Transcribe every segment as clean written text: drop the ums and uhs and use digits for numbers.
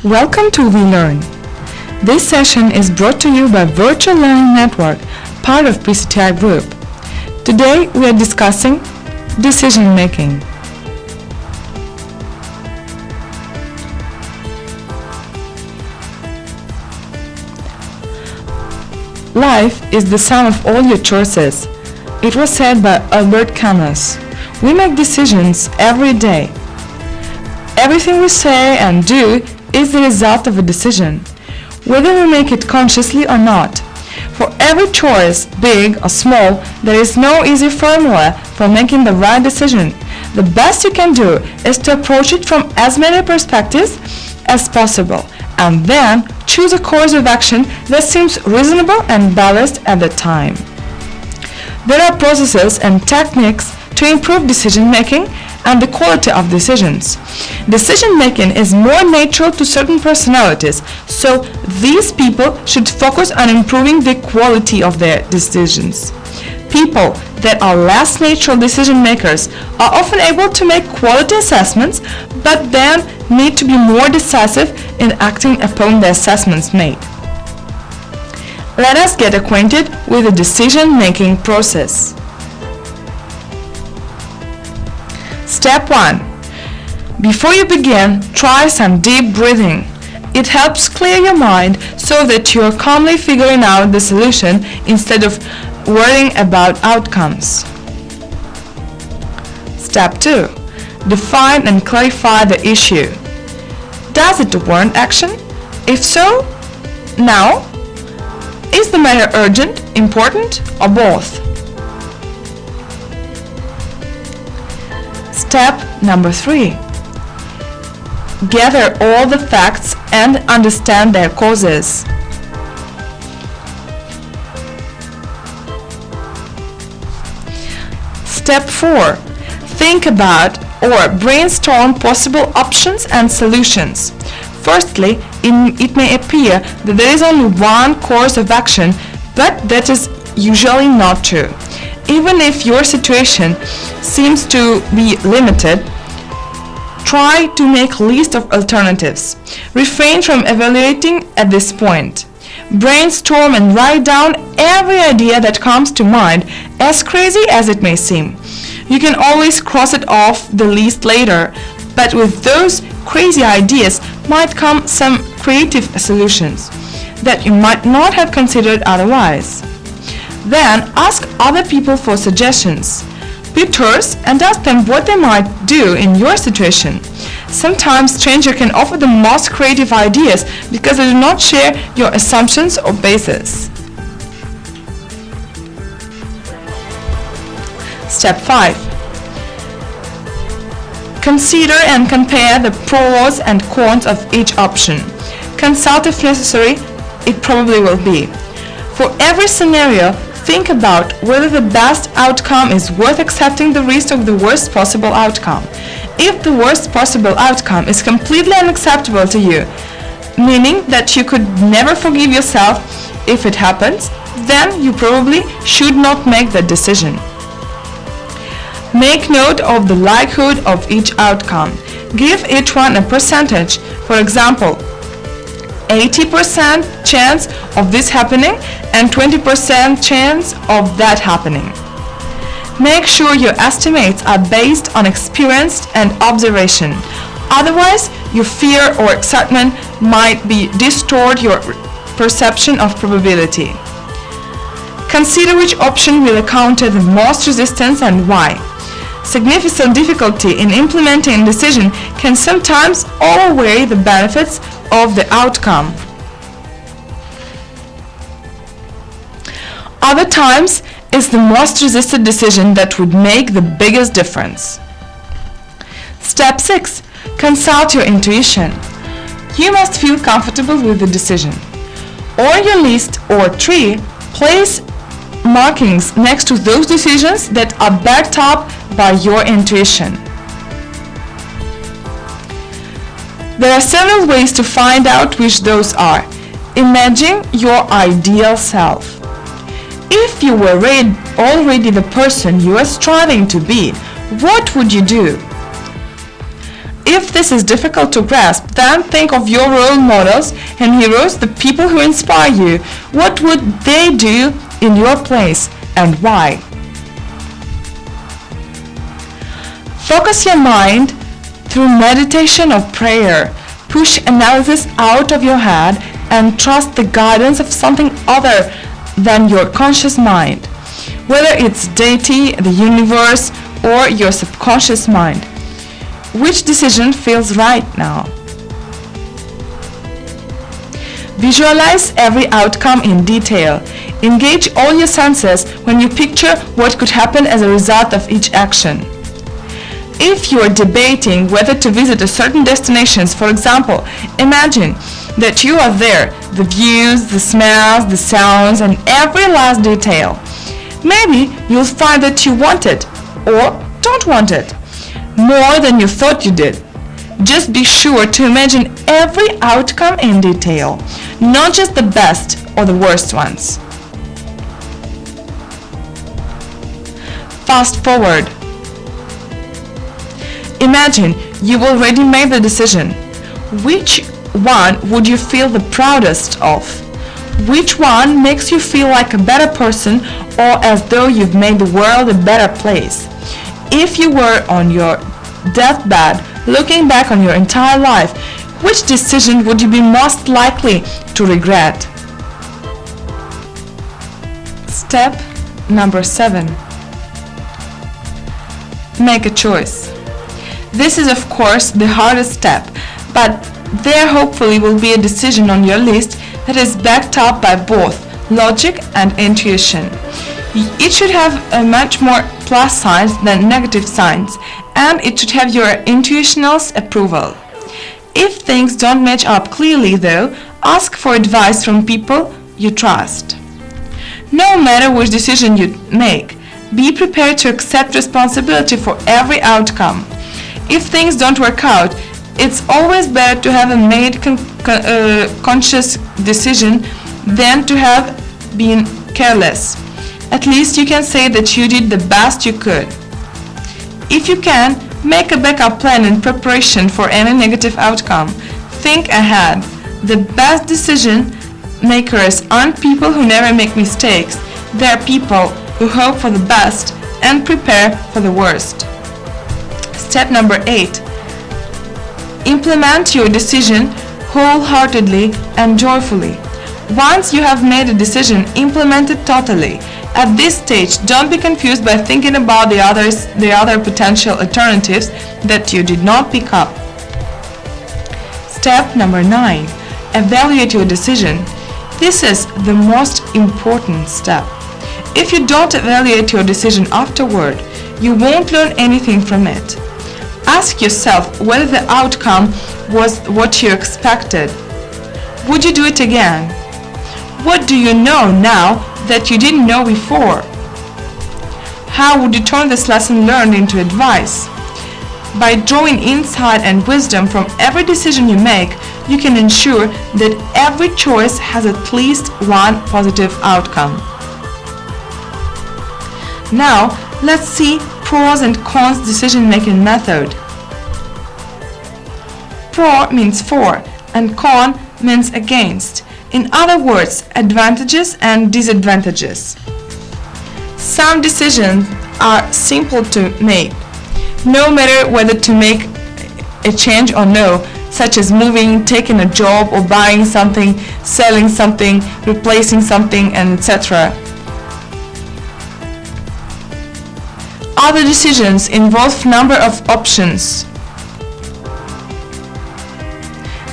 Welcome to We Learn. This session is brought to you by Virtual Learning Network, part of PCTI Group. Today we are discussing decision making. Life is the sum of all your choices. It was said by Albert Camus. We make decisions every day. Everything we say and do is the result of a decision, whether we make it consciously or not. For every choice, big or small, there is no easy formula for making the right decision. The best you can do is to approach it from as many perspectives as possible, and then choose a course of action that seems reasonable and balanced at the time. There are processes and techniques to improve decision making and the quality of decisions. Decision making is more natural to certain personalities, so these people should focus on improving the quality of their decisions. People that are less natural decision makers are often able to make quality assessments, but then need to be more decisive in acting upon the assessments made. Let us get acquainted with the decision-making process. Step 1. Before you begin, try some deep breathing. It helps clear your mind so that you are calmly figuring out the solution instead of worrying about outcomes. Step 2. Define and clarify the issue. Does it warrant action? If so, now? Is the matter urgent, important, or both? Step number 3. Gather all the facts and understand their causes. Step 4. Think about or brainstorm possible options and solutions. Firstly, it may appear that there is only one course of action, but that is usually not true. Even if your situation seems to be limited, try to make a list of alternatives. Refrain from evaluating at this point. Brainstorm and write down every idea that comes to mind, as crazy as it may seem. You can always cross it off the list later, but with those crazy ideas might come some creative solutions that you might not have considered otherwise. Then ask other people for suggestions. Be terse and ask them what they might do in your situation. Sometimes strangers can offer the most creative ideas because they do not share your assumptions or bases. Step 5. Consider and compare the pros and cons of each option. Consult if necessary, it probably will be. For every scenario, think about whether the best outcome is worth accepting the risk of the worst possible outcome. If the worst possible outcome is completely unacceptable to you, meaning that you could never forgive yourself if it happens, then you probably should not make that decision. Make note of the likelihood of each outcome. Give each one a percentage. For example, 80% chance of this happening and 20% chance of that happening. Make sure your estimates are based on experience and observation. Otherwise, your fear or excitement might distort your perception of probability. Consider which option will encounter the most resistance and why. Significant difficulty in implementing a decision can sometimes outweigh the benefits of the outcome. Other times, it's the most resisted decision that would make the biggest difference. Step 6. Consult your intuition. You must feel comfortable with the decision. On your list or tree, place markings next to those decisions that are backed up by your intuition. There are several ways to find out which those are. Imagine your ideal self. If you were already the person you are striving to be, what would you do? If this is difficult to grasp, then think of your role models and heroes, the people who inspire you. What would they do in your place and why? Focus your mind through meditation or prayer. Push analysis out of your head and trust the guidance of something other than your conscious mind, whether it's deity, the universe, or your subconscious mind. Which decision feels right now? Visualize every outcome in detail. Engage all your senses when you picture what could happen as a result of each action. If you are debating whether to visit a certain destinations, for example, imagine that you are there, the views, the smells, the sounds, and every last detail. Maybe you'll find that you want it or don't want it more than you thought you did. Just be sure to imagine every outcome in detail, not just the best or the worst ones. Fast forward. Imagine you've already made the decision. Which one would you feel the proudest of? Which one makes you feel like a better person or as though you've made the world a better place? If you were on your deathbed, looking back on your entire life, which decision would you be most likely to regret? Step number 7. Make a choice. This is of course the hardest step, but there hopefully will be a decision on your list that is backed up by both logic and intuition. It should have a much more plus signs than negative signs, and it should have your intuitional's approval. If things don't match up clearly though, ask for advice from people you trust. No matter which decision you make, be prepared to accept responsibility for every outcome. If things don't work out, it's always better to have a made conscious decision than to have been careless. At least you can say that you did the best you could. If you can, make a backup plan in preparation for any negative outcome. Think ahead. The best decision makers aren't people who never make mistakes. They're people who hope for the best and prepare for the worst. Step number 8. Implement your decision wholeheartedly and joyfully. Once you have made a decision, implement it totally. At this stage, don't be confused by thinking about the other potential alternatives that you did not pick up. Step number 9. Evaluate your decision. This is the most important step. If you don't evaluate your decision afterward, you won't learn anything from it. Ask yourself whether the outcome was what you expected. Would you do it again? What do you know now that you didn't know before? How would you turn this lesson learned into advice? By drawing insight and wisdom from every decision you make, you can ensure that every choice has at least one positive outcome. Now, let's see pros and cons decision-making method. Pro means for and con means against. In other words, advantages and disadvantages. Some decisions are simple to make, no matter whether to make a change or no, such as moving, taking a job, or buying something, selling something, replacing something, and etc. Other decisions involve number of options.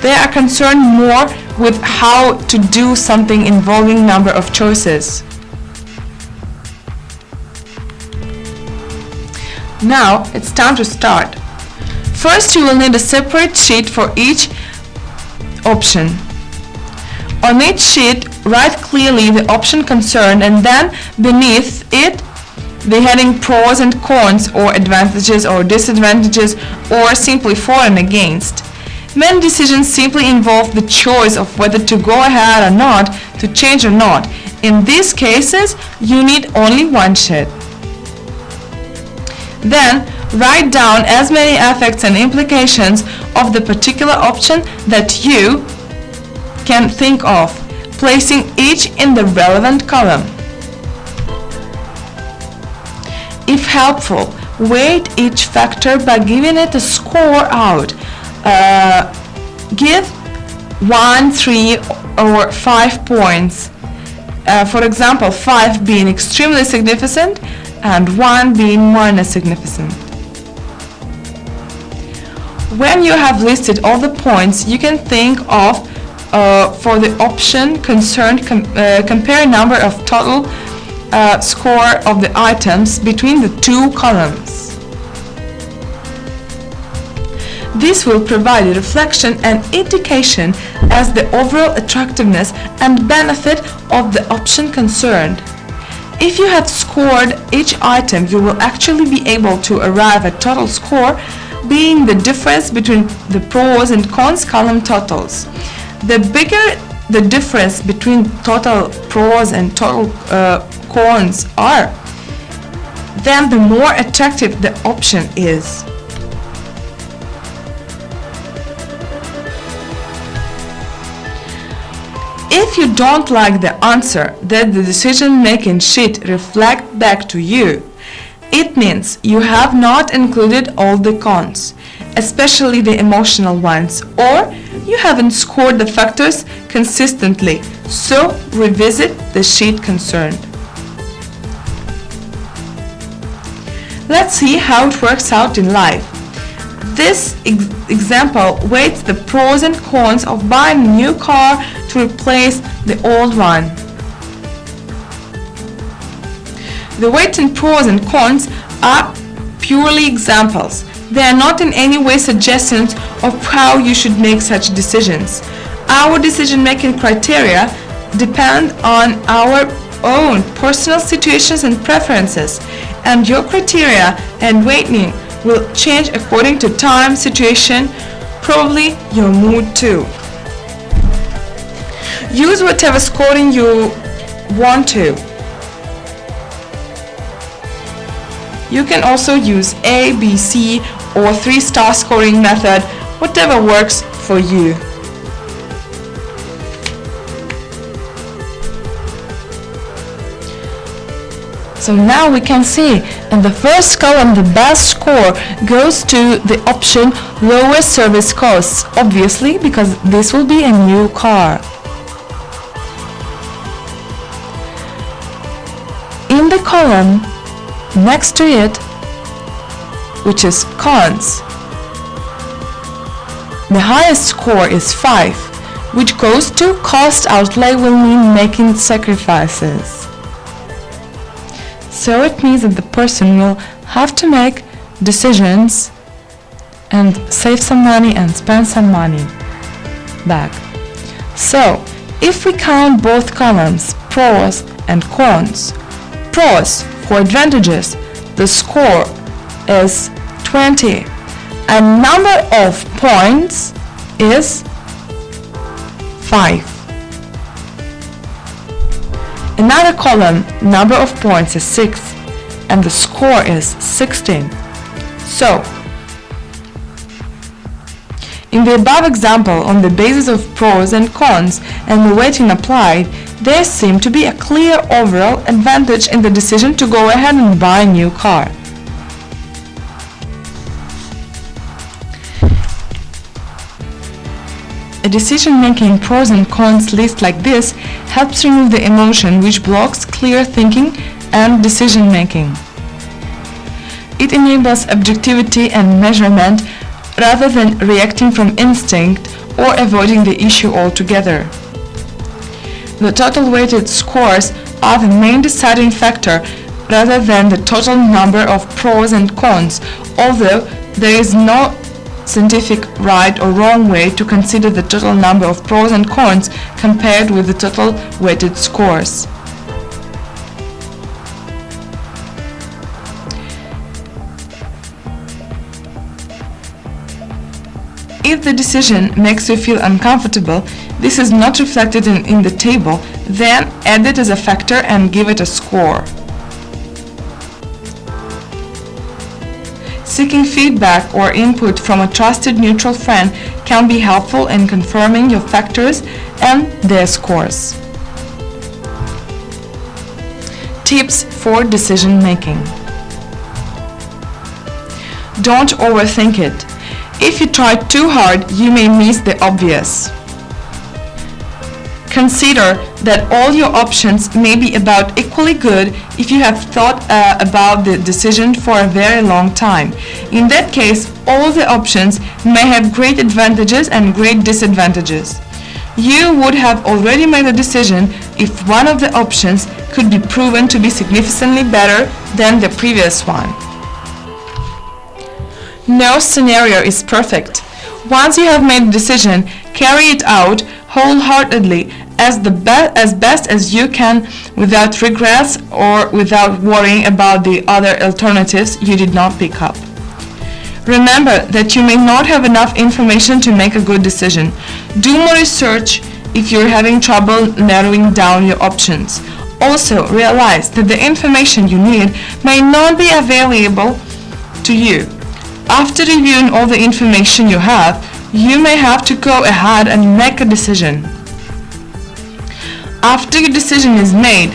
They are concerned more with how to do something involving number of choices. Now it's time to start. First, you will need a separate sheet for each option. On each sheet, write clearly the option concerned and then beneath it the heading pros and cons, or advantages or disadvantages, or simply for and against. Many decisions simply involve the choice of whether to go ahead or not, to change or not. In these cases, you need only one sheet. Then, Write down as many effects and implications of the particular option that you can think of, placing each in the relevant column. If helpful, weight each factor by giving it a score out. Give 1, 3, or 5 points. For example, 5 being extremely significant and 1 being minor significant. When you have listed all the points, you can think of, for the option concerned, compare number of total score of the items between the two columns. This will provide a reflection and indication as the overall attractiveness and benefit of the option concerned. If you have scored each item, you will actually be able to arrive at total score, being the difference between the pros and cons column totals. The bigger the difference between total pros and total cons are, then the more attractive the option is. If you don't like the answer that the decision-making sheet reflects back to you, it means you have not included all the cons, especially the emotional ones, or you haven't scored the factors consistently, so revisit the sheet concerned. Let's see how it works out in life. This example weights the pros and cons of buying a new car to replace the old one. The weighted pros and cons are purely examples. They are not in any way suggestions of how you should make such decisions. Our decision-making criteria depend on our own personal situations and preferences, and your criteria and weighting will change according to time, situation, probably your mood too. Use whatever scoring you want to. You can also use A, B, C, or 3-star scoring method, whatever works for you. So now we can see in the first column the best score goes to the option lower service costs, obviously because this will be a new car. In the column next to it, which is cons, the highest score is 5, which goes to cost outlay will mean making sacrifices. So it means that the person will have to make decisions and save some money and spend some money back. So if we count both columns, pros and cons, pros for advantages, the score is 20 and number of points is 5. Another column, number of points is 6 and the score is 16. So, in the above example, on the basis of pros and cons and the weighting applied, there seemed to be a clear overall advantage in the decision to go ahead and buy a new car. A decision-making pros and cons list like this helps remove the emotion which blocks clear thinking and decision-making. It enables objectivity and measurement rather than reacting from instinct or avoiding the issue altogether. The total weighted scores are the main deciding factor rather than the total number of pros and cons, although there is no scientific right or wrong way to consider the total number of pros and cons compared with the total weighted scores. If the decision makes you feel uncomfortable, this is not reflected in the table, then add it as a factor and give it a score. seeking feedback or input from a trusted neutral friend can be helpful in confirming your factors and their scores. Tips for decision making. Don't overthink it. If you try too hard, you may miss the obvious. Consider that all your options may be about equally good if you have thought about the decision for a very long time. In that case, all the options may have great advantages and great disadvantages. You would have already made a decision if one of the options could be proven to be significantly better than the previous one. No scenario is perfect. Once you have made a decision, carry it out wholeheartedly as best as you can without regrets or without worrying about the other alternatives you did not pick up. Remember that you may not have enough information to make a good decision. Do more research if you're having trouble narrowing down your options. Also, realize that the information you need may not be available to you. After reviewing all the information you have, you may have to go ahead and make a decision. After your decision is made,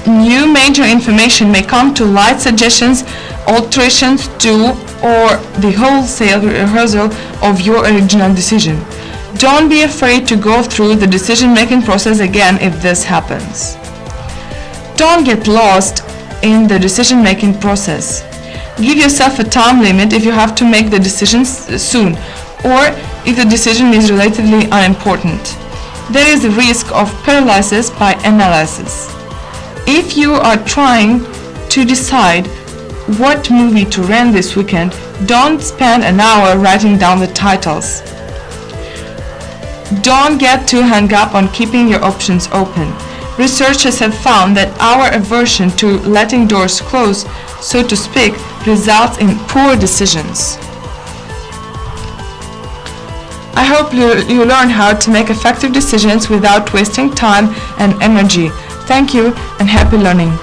new major information may come to light, suggestions, alterations to, or the wholesale rehearsal of your original decision. Don't be afraid to go through the decision-making process again if this happens. Don't get lost in the decision-making process. Give yourself a time limit if you have to make the decision soon, or if the decision is relatively unimportant. There is a risk of paralysis by analysis. If you are trying to decide what movie to rent this weekend, don't spend an hour writing down the titles. Don't get too hung up on keeping your options open. Researchers have found that our aversion to letting doors close, so to speak, results in poor decisions. I hope you learn how to make effective decisions without wasting time and energy. Thank you and happy learning.